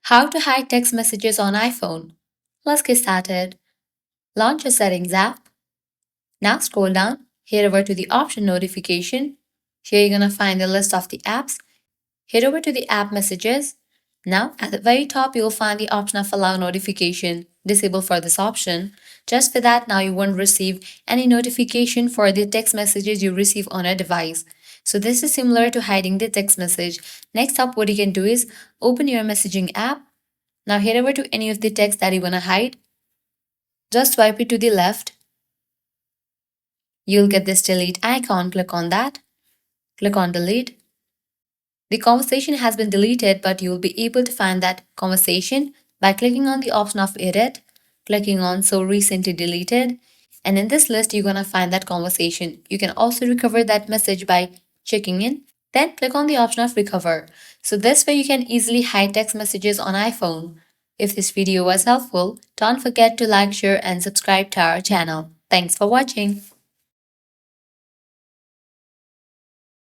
How to hide text messages on iPhone. Let's get started. Launch your Settings app. Now scroll down, head over to the option Notification. Here you're going to find the list of the apps. Head over to the app messages. Now at the very top, you'll find the option of Allow Notification. Disable for this option. Just for that, now you won't receive any notification for the text messages you receive on a device. So this is similar to hiding the text message. Next up, what you can do is open your messaging app. Now head over to any of the text that you want to hide. Just swipe it to the left. You'll get this delete icon. Click on that. Click on delete. The conversation has been deleted, but you'll be able to find that conversation by clicking on the option of edit, clicking on show recently deleted, and in this list, you're going to find that conversation. You can also recover that message by checking in. Then click on the option of recover. So this way you can easily hide text messages on iPhone. If this video was helpful, don't forget to like, share, and subscribe to our channel. Thanks for watching.